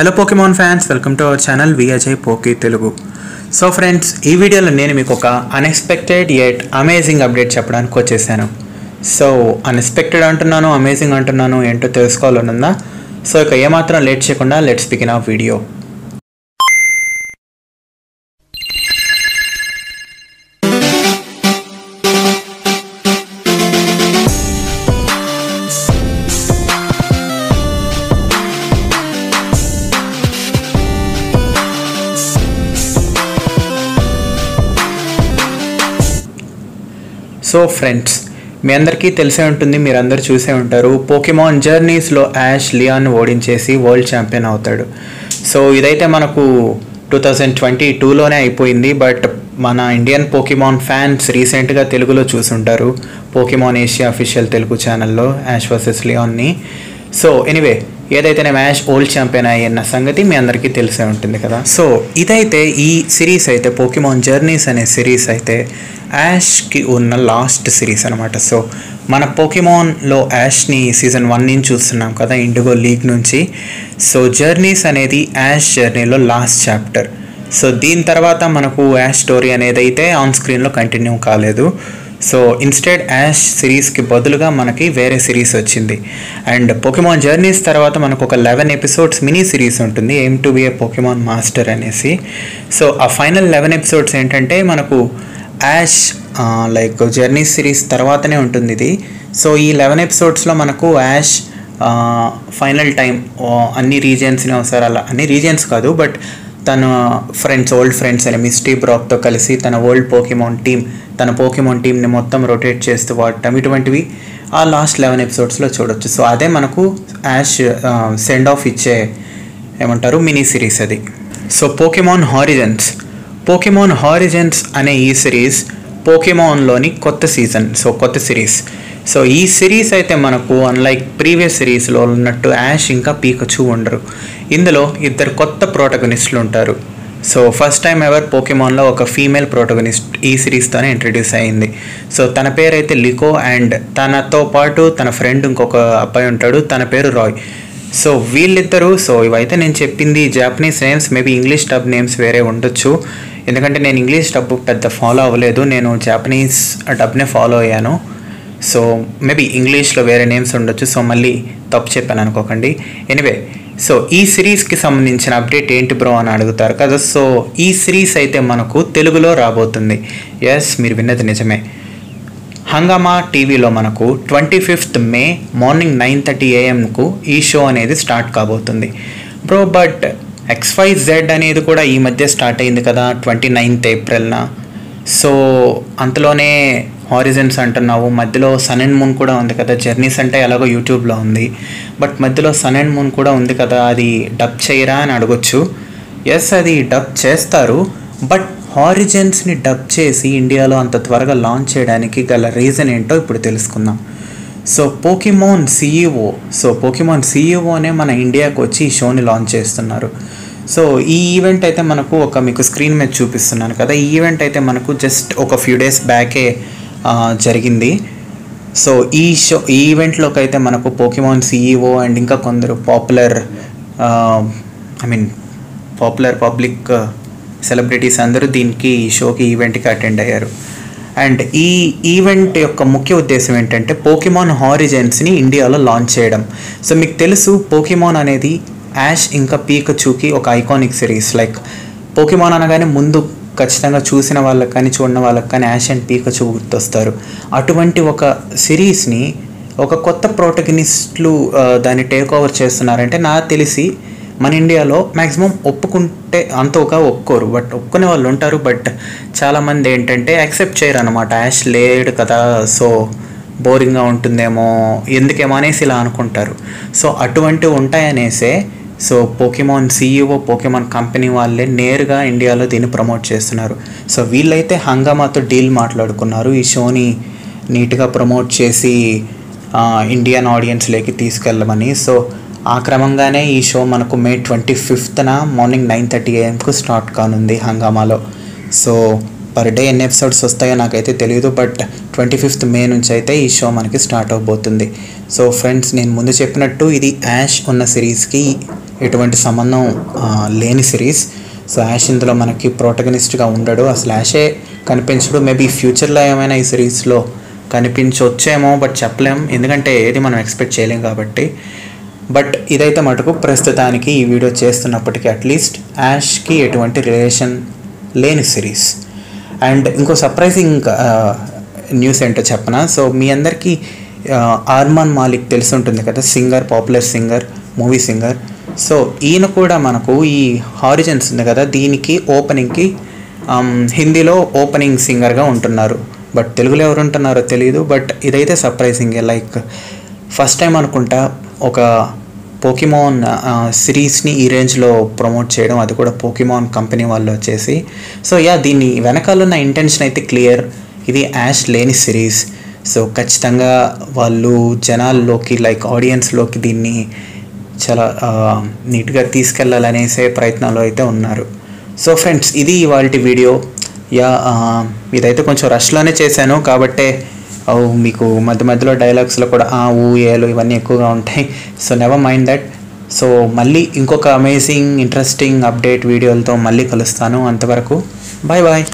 Hello Pokemon fans, welcome to our channel Vijay పోకీ Telugu. So friends, ఈ వీడియోలో నేను మీకు ఒక అన్ఎక్స్పెక్టెడ్ యెట్ అమేజింగ్ అప్డేట్ చెప్పడానికి వచ్చేసాను. సో అన్ఎక్స్పెక్టెడ్ అంటున్నాను, అమేజింగ్ అంటున్నాను, ఏంటో తెలుసుకోవాలని ఉందా? సో ఇక ఏమాత్రం లేట్ చేయకుండా let's begin our video. So friends, మీ అందరికీ తెలిసే ఉంటుంది, మీరందరూ చూసే ఉంటారు, పోకెమాన్ జర్నీస్లో యాష్ లియాన్ ఓడించేసి వరల్డ్ ఛాంపియన్ అవుతాడు. సో ఇదైతే మనకు 2022లోనే అయిపోయింది. బట్ మన ఇండియన్ పోకెమాన్ ఫ్యాన్స్ రీసెంట్గా తెలుగులో చూసుంటారు, పోకెమాన్ ఏషియా అఫీషియల్ తెలుగు ఛానల్లో యాష్ వర్సెస్ లియాన్ని. సో ఎనీవే, ఏదైతే నేను యాష్ వరల్డ్ ఛాంపియన్ అయ్యన్న సంగతి మీ అందరికీ తెలిసే ఉంటుంది కదా. సో ఇదైతే ఈ సిరీస్ అయితే పోకెమాన్ జర్నీస్ అనే సిరీస్ అయితే యాష్కి ఉన్న లాస్ట్ సిరీస్ అనమాట. సో మన పోకెమాన్లో యాష్ని సీజన్ 1 నుంచి చూస్తున్నాం కదా, ఇండిగో లీగ్ నుంచి. సో జర్నీస్ అనేది యాష్ జర్నీలో లాస్ట్ చాప్టర్. సో దీని తర్వాత మనకు యాష్ స్టోరీ అనేది అయితే ఆన్ స్క్రీన్లో కంటిన్యూ కాలేదు. సో ఇన్స్టెడ్ యాష్ సిరీస్కి బదులుగా మనకి వేరే సిరీస్ వచ్చింది. అండ్ పోకెమాన్ జర్నీస్ తర్వాత మనకు ఒక 11 ఎపిసోడ్స్ మినీ సిరీస్ ఉంటుంది, aim to be A Pokemon master అనేసి. సో ఆ ఫైనల్ 11 ఎపిసోడ్స్ ఏంటంటే మనకు యాష్ లైక్ జర్నీ సిరీస్ తర్వాతనే ఉంటుంది ఇది. సో ఈ 11 ఎపిసోడ్స్లో మనకు యాష్ ఫైనల్ టైం అన్ని రీజియన్స్ని ఒకసారి, అలా అన్ని రీజియన్స్ కాదు బట్ తన ఫ్రెండ్స్, ఓల్డ్ ఫ్రెండ్స్ అనే మిస్టీ బ్రాక్తో కలిసి తన ఓల్డ్ పోకెమాన్ టీమ్, తన పోకెమాన్ టీమ్ని మొత్తం రొటేట్ చేస్తూ వాడటం, ఇటువంటివి ఆ లాస్ట్ 11 ఎపిసోడ్స్లో చూడొచ్చు. సో అదే మనకు యాష్ సెండ్ ఆఫ్ ఇచ్చే ఏమంటారు మినీ సిరీస్ అది. సో పోకెమాన్ హారిజన్స్ అనే ఈ సిరీస్ పోకెమాన్లోని కొత్త సీజన్, సో కొత్త సిరీస్. సో ఈ సిరీస్ అయితే మనకు అన్లైక్ ప్రీవియస్ సిరీస్లో ఉన్నట్టు యాష్ ఇంకా పీకచూ ఉండరు. ఇందులో ఇద్దరు కొత్త ప్రోటగనిస్టులు ఉంటారు. సో ఫస్ట్ టైం ఎవర్ పోకెమాన్లో ఒక ఫీమేల్ ప్రోటగనిస్ట్ ఈ సిరీస్తోనే ఇంట్రడ్యూస్ అయ్యింది. సో తన పేరు అయితే లికో, అండ్ తనతో పాటు తన ఫ్రెండ్ ఇంకొక అబ్బాయి ఉంటాడు, తన పేరు రాయ్. సో వీళ్ళిద్దరూ, సో ఇవైతే నేను చెప్పింది Japanese names, maybe English dub names వేరే ఉండొచ్చు, ఎందుకంటే నేను ఇంగ్లీష్ డబ్ పెద్ద ఫాలో అవ్వలేదు, నేను జాపనీస్ డబ్నే ఫాలో అయ్యాను. సో మేబీ ఇంగ్లీష్లో వేరే నేమ్స్ ఉండొచ్చు, సో మళ్ళీ తప్పు చెప్పాను అనుకోకండి. ఎనీవే, సో ఈ సిరీస్కి సంబంధించిన అప్డేట్ ఏంటి బ్రో అని అడుగుతారు కదా. సో ఈ సిరీస్ అయితే మనకు తెలుగులో రాబోతుంది. ఎస్, మీరు విన్నది నిజమే. హంగామా టీవీలో మనకు 25th మే మార్నింగ్ 9:30 AM ఈ షో అనేది స్టార్ట్ కాబోతుంది బ్రో. బట్ XYZ అనేది కూడా ఈ మధ్య స్టార్ట్ అయింది కదా, 29th ఏప్రిల్న. సో అంతలోనే హారిజన్స్ అంటున్నావు, మధ్యలో సన్ అండ్ మూన్ కూడా ఉంది కదా. జర్నీస్ అంటే ఎలాగో యూట్యూబ్లో ఉంది, బట్ మధ్యలో సన్ అండ్ మూన్ కూడా ఉంది కదా, అది డబ్ చేయరా అని అడగొచ్చు. ఎస్, అది డబ్ చేస్తారు, బట్ హారిజన్స్ని డబ్ చేసి ఇండియాలో అంత త్వరగా లాంచ్ చేయడానికి గల రీజన్ ఏంటో ఇప్పుడు తెలుసుకుందాం. సో పోకెమాన్ CEO మన ఇండియాకి వచ్చి ఈ షోని లాంచ్ చేస్తున్నారు. సో ఈ ఈవెంట్ అయితే మనకు మీకు స్క్రీన్ మీద చూపిస్తున్నాను కదా, ఈ ఈవెంట్ అయితే మనకు జస్ట్ ఒక ఫ్యూ డేస్ బ్యాకే జరిగింది. సో ఈ ఈవెంట్లోకి అయితే మనకు పోకెమాన్ CEO అండ్ ఇంకా కొందరు పాపులర్ పబ్లిక్ సెలబ్రిటీస్ అందరూ దీనికి ఈ షోకి ఈవెంట్కి అటెండ్ అయ్యారు. అండ్ ఈ ఈవెంట్ యొక్క ముఖ్య ఉద్దేశం ఏంటంటే పోకెమాన్ హారిజన్స్ని ఇండియాలో లాంచ్ చేయడం. సో మీకు తెలుసు, పోకెమాన్ అనేది యాష్ ఇంకా పీకచూకి ఒక ఐకానిక్ సిరీస్. లైక్ పోకెమాన్ అనగానే ముందు ఖచ్చితంగా చూసిన వాళ్ళకి కానీ చూడని వాళ్ళకి కానీ యాష్ అండ్ పీకచూ గుర్తొస్తారు. అటువంటి ఒక సిరీస్ని ఒక కొత్త ప్రోటగనిస్టులు దాన్ని టేక్ ఓవర్ చేస్తున్నారంటే నాకు తెలిసి మన ఇండియాలో మ్యాక్సిమం ఒప్పుకుంటే అంతగా ఒప్పుకోరు, బట్ ఒప్పుకునే వాళ్ళు ఉంటారు. బట్ చాలామంది ఏంటంటే యాక్సెప్ట్ చేయరు అనమాట, యాష్ లేడు కదా, సో బోరింగ్గా ఉంటుందేమో, ఎందుకేమో అనేసి ఇలా అనుకుంటారు. సో అటువంటివి ఉంటాయనేసే so Pokemon CEO, Pokemon company వాళ్ళే నేరుగా ఇండియాలో దీన్ని ప్రమోట్ చేస్తున్నారు. సో వీళ్ళైతే హంగామాతో డీల్ మాట్లాడుకున్నారు ఈ షోని నీట్గా ప్రమోట్ చేసి ఇండియన్ ఆడియన్స్లోకి తీసుకెళ్ళమని. సో ఆ క్రమంగానే ఈ షో మనకు మే 25th మార్నింగ్ 9:30 AM స్టార్ట్ కానుంది హంగామాలో. సో పర్ డే ఎన్ని ఎపిసోడ్స్ వస్తాయో నాకైతే తెలియదు, బట్ 25th మే నుంచి అయితే ఈ షో మనకి స్టార్ట్ అవబోతుంది. సో ఫ్రెండ్స్, నేను ముందు చెప్పినట్టు ఇది యాష్ ఉన్న సిరీస్కి ఎటువంటి సంబంధం లేని సిరీస్. సో యాష్ ఇందులో మనకి ప్రోటగనిస్ట్గా ఉండడు, అసలు యాషే కనిపించడు. మేబీ ఫ్యూచర్లో ఏమైనా ఈ సిరీస్లో కనిపించవచ్చేమో, బట్ చెప్పలేం, ఎందుకంటే ఏది మనం ఎక్స్పెక్ట్ చేయలేం కాబట్టి. బట్ ఇదైతే మటుకు ప్రస్తుతానికి ఈ వీడియో చేస్తున్నప్పటికీ అట్లీస్ట్ యాష్కి ఎటువంటి రిలేషన్ లేని సిరీస్. అండ్ ఇంకో సర్ప్రైజింగ్ న్యూస్ ఏంటో చెప్పనా. సో మీ అందరికీ అర్మాన్ మాలిక్ తెలిసి ఉంటుంది కదా, singer, popular singer, movie singer. So ఈయన కూడా మనకు ఈ హారిజన్స్ ఉంది కదా, దీనికి ఓపెనింగ్కి హిందీలో ఓపెనింగ్ సింగర్గా ఉంటున్నారు. బట్ తెలుగులో ఎవరు ఉంటున్నారో తెలియదు. బట్ ఇదైతే సర్ప్రైజింగే, లైక్ ఫస్ట్ టైం అనుకుంటా ఒక పోకీమాన్ సిరీస్ని ఈ రేంజ్లో ప్రమోట్ చేయడం, అది కూడా పోకీమాన్ కంపెనీ వాళ్ళు వచ్చేసి. సో దీని వెనకాలన్న ఇంటెన్షన్ అయితే క్లియర్, ఇది యాష్ లేని సిరీస్. సో ఖచ్చితంగా వాళ్ళు జనాల్లోకి, లైక్ ఆడియన్స్లోకి దీన్ని చాలా నీట్గా తీసుకెళ్ళాలనేసే ప్రయత్నాలు అయితే ఉన్నారు. సో ఫ్రెండ్స్, ఇది ఇవాల్టి వీడియో. ఇదైతే కొంచెం రష్లోనే చేశాను కాబట్టే మీకు మధ్య మధ్యలో డైలాగ్స్లో కూడా ఏలు ఇవన్నీ ఎక్కువగా ఉంటాయి. So never mind that. So మళ్ళీ ఇంకొక అమేజింగ్ ఇంట్రెస్టింగ్ అప్డేట్ వీడియోలతో మళ్ళీ కలుస్తాను. అంతవరకు బాయ్ బాయ్.